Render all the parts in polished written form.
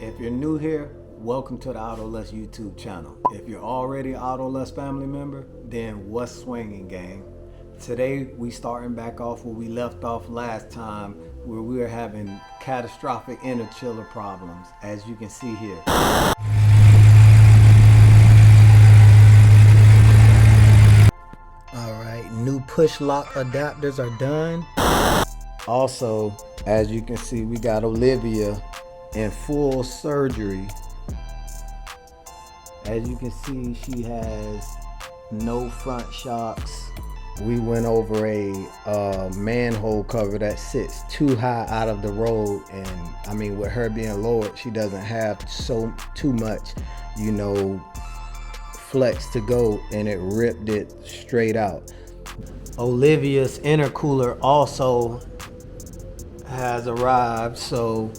If you're new here, welcome to the Autoless YouTube channel. If you're already an Autoless family member, then what's swinging, gang? Today we starting back off where we left off last time, where we were having catastrophic interchiller problems, as you can see here. Alright, new push lock adapters are done. Also, as you can see, we got Olivia in full surgery. As you can see, she has no front shocks. We went over a manhole cover that sits too high out of the road, and I mean, with her being lowered, she doesn't have too much, you know, flex to go, and it ripped it straight out. Olivia's intercooler also has arrived, so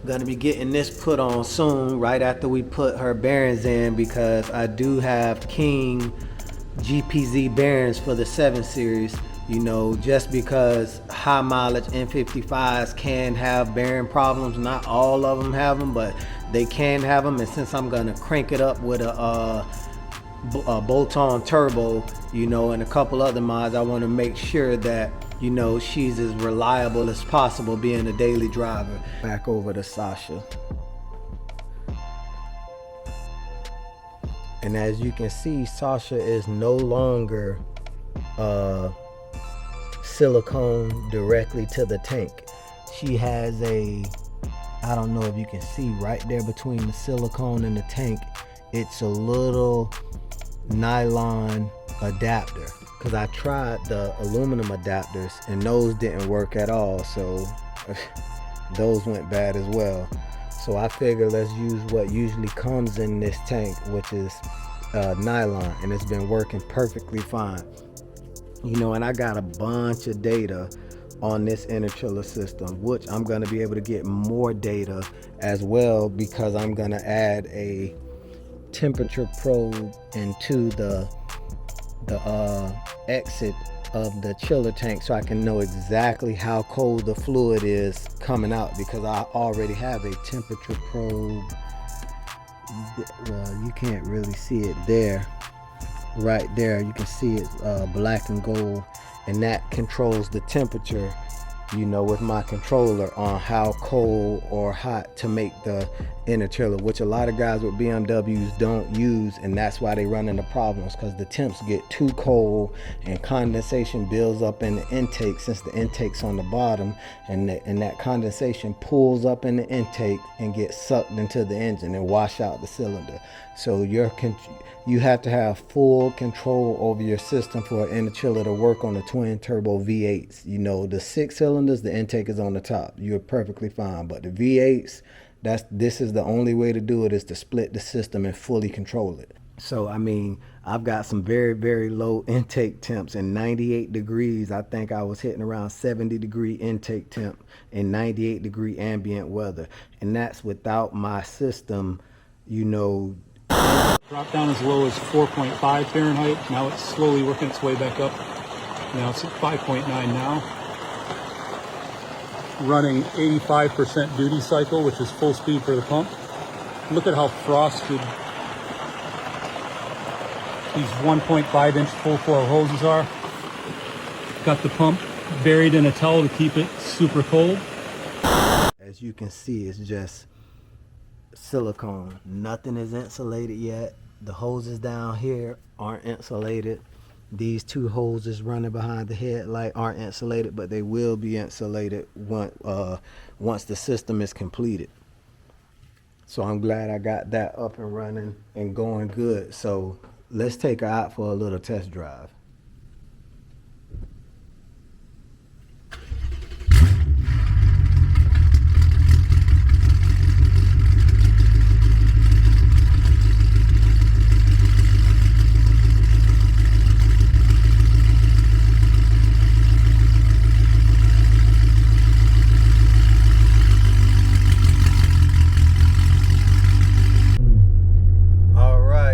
gonna be getting this put on soon, right after we put her bearings in, because I do have King GPZ bearings for the 7 series. You know, just because high mileage N55s can have bearing problems, not all of them have them, but they can have them. And since I'm gonna crank it up with a bolt-on turbo, you know, and a couple other mods, I want to make sure that, you know, she's as reliable as possible being a daily driver. Back over to Sasha. And as you can see, Sasha is no longer silicone directly to the tank. She has a, I don't know if you can see right there between the silicone and the tank, it's a little nylon adapter, because I tried the aluminum adapters and those didn't work at all, so those went bad as well. So I figured let's use what usually comes in this tank, which is nylon, and it's been working perfectly fine. You know, and I got a bunch of data on this interchiller system, which I'm going to be able to get more data as well, because I'm going to add a temperature probe into the exit of the chiller tank, so I can know exactly how cold the fluid is coming out, because I already have a temperature probe. Well, you can't really see it there. Right there, you can see it's black and gold, and that controls the temperature, you know, with my controller, on how cold or hot to make the interchiller, which a lot of guys with BMWs don't use, and that's why they run into problems, because the temps get too cold and condensation builds up in the intake, since the intake's on the bottom, and that condensation pulls up in the intake and gets sucked into the engine and wash out the cylinder. So you have to have full control over your system for an interchiller to work on the twin turbo V8s. You know, the 6 cylinders, the intake is on the top, you're perfectly fine, but the V8s, this is the only way to do it, is to split the system and fully control it. So I mean, I've got some very, very low intake temps, and 98 degrees. I think I was hitting around 70 degree intake temp and 98 degree ambient weather, and that's without my system, you know. Dropped down as low as 4.5 Fahrenheit. Now it's slowly working its way back up. Now it's at 5.9 now. Running 85% duty cycle, which is full speed for the pump. Look at how frosted these 1.5 inch full flow hoses are. Got the pump buried in a towel to keep it super cold. As you can see, it's just silicone. Nothing is insulated yet. The hoses down here aren't insulated. These 2 hoses running behind the headlight aren't insulated, but they will be insulated once the system is completed. So I'm glad I got that up and running and going good. So let's take her out for a little test drive.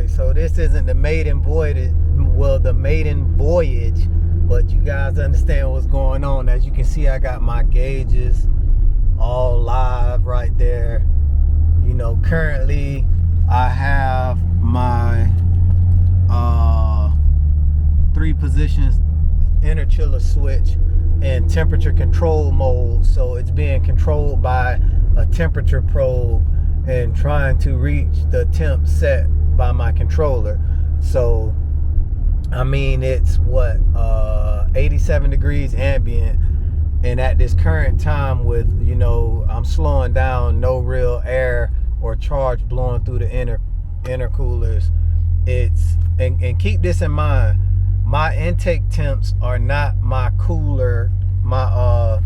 So this isn't the maiden voyage, well, the maiden voyage, but you guys understand what's going on. As you can see, I got my gauges all live right there. You know, currently I have my 3 positions interchiller switch in temperature control mode, so it's being controlled by a temperature probe and trying to reach the temp set by my controller. So I mean, it's what 87 degrees ambient, and at this current time, with, you know, I'm slowing down, no real air or charge blowing through the intercoolers. It's and keep this in mind, my intake temps are not my cooler, my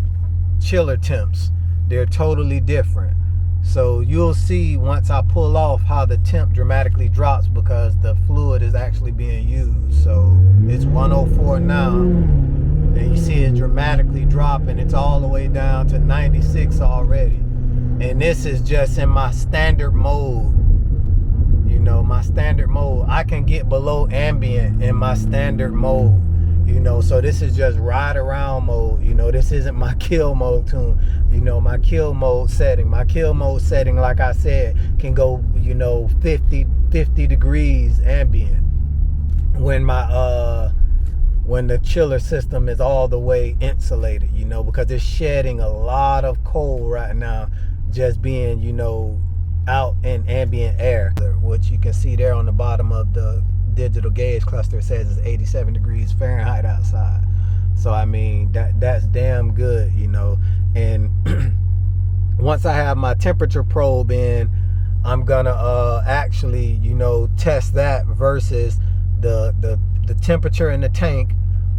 chiller temps. They're totally different. So you'll see once I pull off how the temp dramatically drops, because the fluid is actually being used. So it's 104 now, and you see it dramatically dropping. It's all the way down to 96 already. And this is just in my standard mode. You know, my standard mode. I can get below ambient in my standard mode. You know, so this is just ride around mode. You know, this isn't my kill mode tune. You know, my kill mode setting. My kill mode setting, like I said, can go, you know, 50 degrees ambient when my when the chiller system is all the way insulated, you know, because it's shedding a lot of cold right now, just being, you know, out in ambient air, which you can see there on the bottom of the digital gauge cluster. It says it's 87 degrees Fahrenheit outside. So I mean, that's damn good, you know. And once I have my temperature probe in, I'm gonna actually, you know, test that versus the temperature in the tank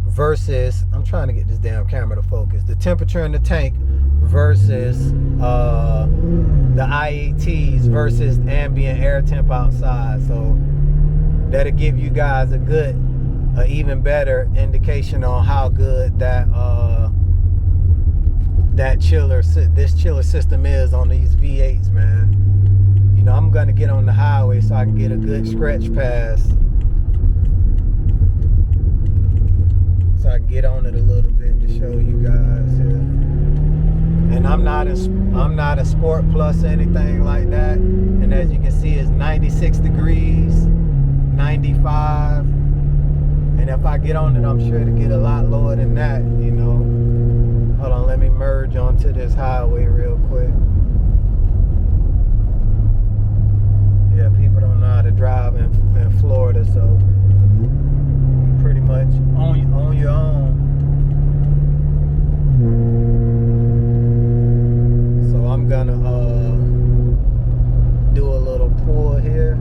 versus, I'm trying to get this damn camera to focus, the temperature in the tank versus the IETs versus ambient air temp outside. So that'll give you guys a good, even better indication on how good that this chiller system is on these V8s, man. You know, I'm gonna get on the highway so I can get a good stretch pass, so I can get on it a little bit to show you guys here. And I'm not a Sport Plus or anything like that. And as you can see, it's 96 degrees, 95. And if I get on it, I'm sure to get a lot lower than that, you know. Hold on, let me merge onto this highway real quick. Yeah, people don't know how to drive in Florida, so pretty much on your own. So I'm gonna do a little pull here.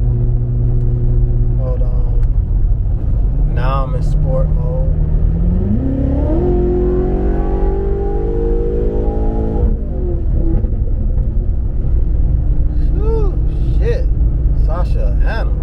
Hold on. Now I'm in sport mode. Whew, shit. Sasha, animal.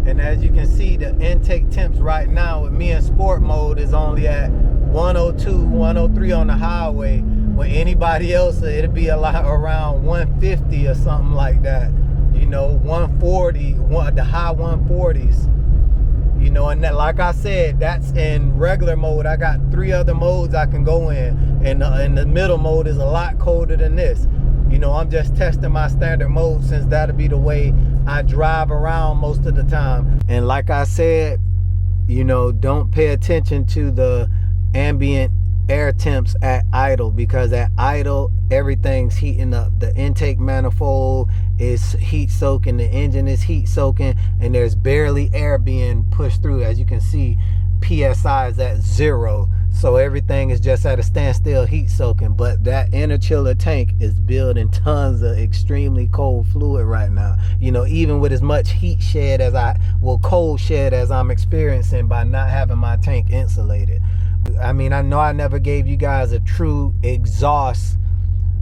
And as you can see, the intake temps right now with me in sport mode is only at 102, 103 on the highway. When anybody else, it'll be a lot around 150 or something like that. You know, 140, the high 140s. You know, and that, like I said, that's in regular mode. I got 3 other modes I can go in. And the middle mode is a lot colder than this. You know, I'm just testing my standard mode, since that'll be the way I drive around most of the time. And like I said, you know, don't pay attention to the ambient air temps at idle, because at idle everything's heating up. The intake manifold is heat soaking, the engine is heat soaking, and there's barely air being pushed through. As you can see, PSI is at 0, so everything is just at a standstill heat soaking. But that interchiller tank is building tons of extremely cold fluid right now, you know, even with as much heat shed as cold shed as I'm experiencing by not having my tank insulated. I mean, I know I never gave you guys a true exhaust.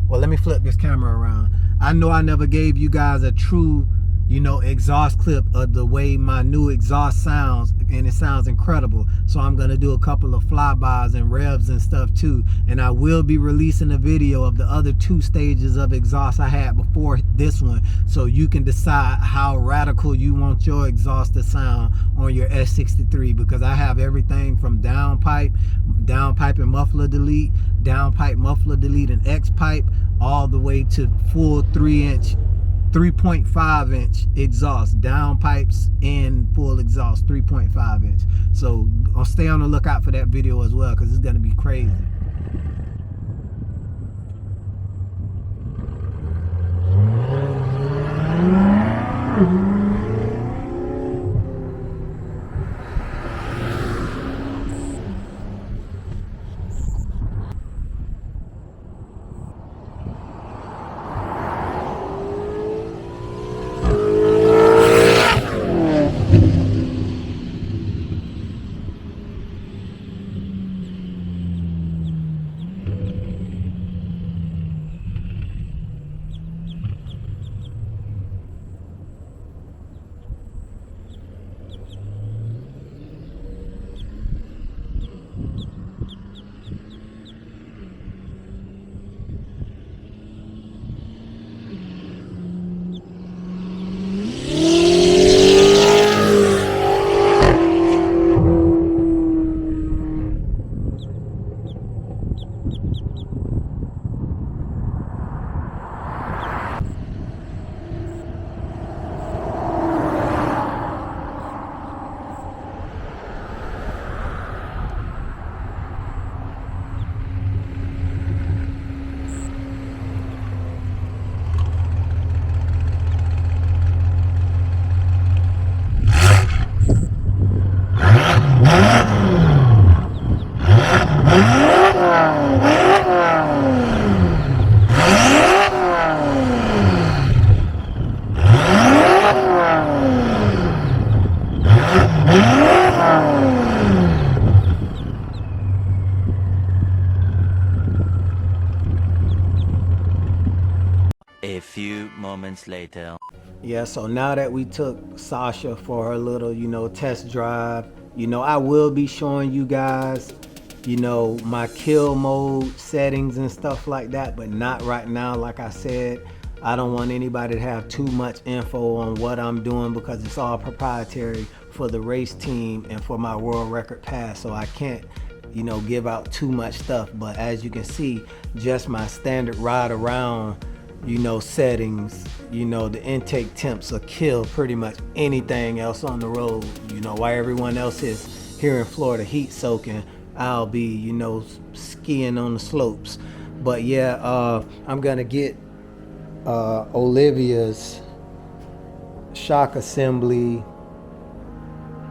Well, let me flip this camera around. I know I never gave you guys a true, you know, exhaust clip of the way my new exhaust sounds, and it sounds incredible. So I'm gonna do a couple of flybys and revs and stuff too, and I will be releasing a video of the other 2 stages of exhaust I had before this one, so you can decide how radical you want your exhaust to sound on your S63, because I have everything from downpipe and muffler delete downpipe muffler delete and X pipe, all the way to full 3.5 inch exhaust, downpipes and full exhaust 3.5 inch. So I'll stay on the lookout for that video as well, because it's going to be crazy. A few moments later. Yeah, so now that we took Sasha for her little, test drive, I will be showing you guys, my kill mode settings and stuff like that, but not right now. Like I said, I don't want anybody to have too much info on what I'm doing, because it's all proprietary for the race team and for my world record pass. So I can't, give out too much stuff. But as you can see, just my standard ride around, settings, the intake temps will kill pretty much anything else on the road. While everyone else is here in Florida heat soaking, I'll be, skiing on the slopes. But yeah, I'm gonna get Olivia's shock assembly,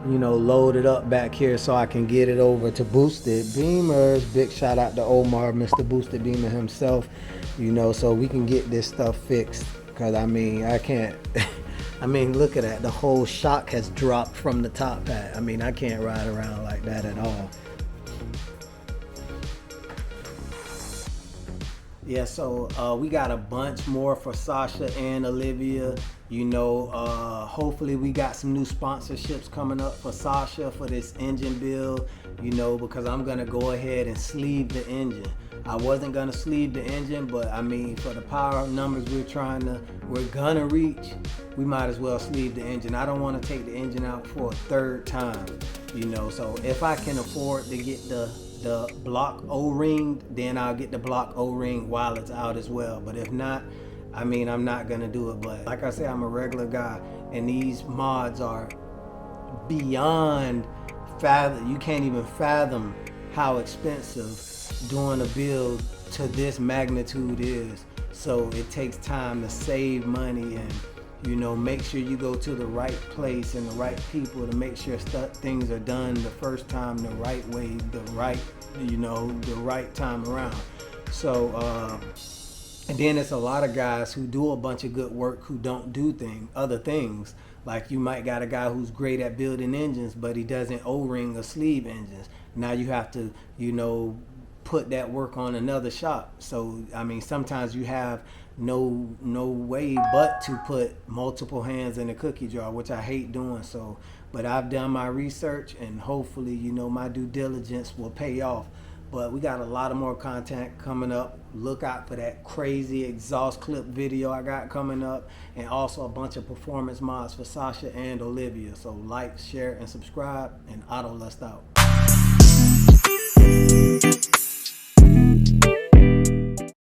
loaded up back here so I can get it over to Boosted BIMMERS. Big shout out to Omar, Mr. Boosted Beamer himself, so we can get this stuff fixed. Because I can't look at that, the whole shock has dropped from the top pad. I can't ride around like that at all. Yeah, so we got a bunch more for Sasha and Olivia. Hopefully we got some new sponsorships coming up for Sasha for this engine build, because I'm gonna go ahead and sleeve the engine. I wasn't gonna sleeve the engine, but for the power numbers we're gonna reach, we might as well sleeve the engine. I don't want to take the engine out for a third time, so if I can afford to get the block O-ring, then I'll get the block O-ring while it's out as well. But if not, I'm not gonna do it. But like I said, I'm a regular guy, and these mods are beyond fathom. You can't even fathom how expensive doing a build to this magnitude is. So it takes time to save money and make sure you go to the right place and the right people to make sure things are done the first time the right way, the right time around. So and then it's a lot of guys who do a bunch of good work who don't do other things. Like you might got a guy who's great at building engines, but he doesn't O-ring or sleeve engines. Now you have to, put that work on another shop. So sometimes you have no way but to put multiple hands in a cookie jar, which I hate doing. So but I've done my research, and hopefully my due diligence will pay off. But we got a lot of more content coming up. Look out for that crazy exhaust clip video I got coming up, and also a bunch of performance mods for Sasha and Olivia. So like, share, and subscribe, and Autolust out.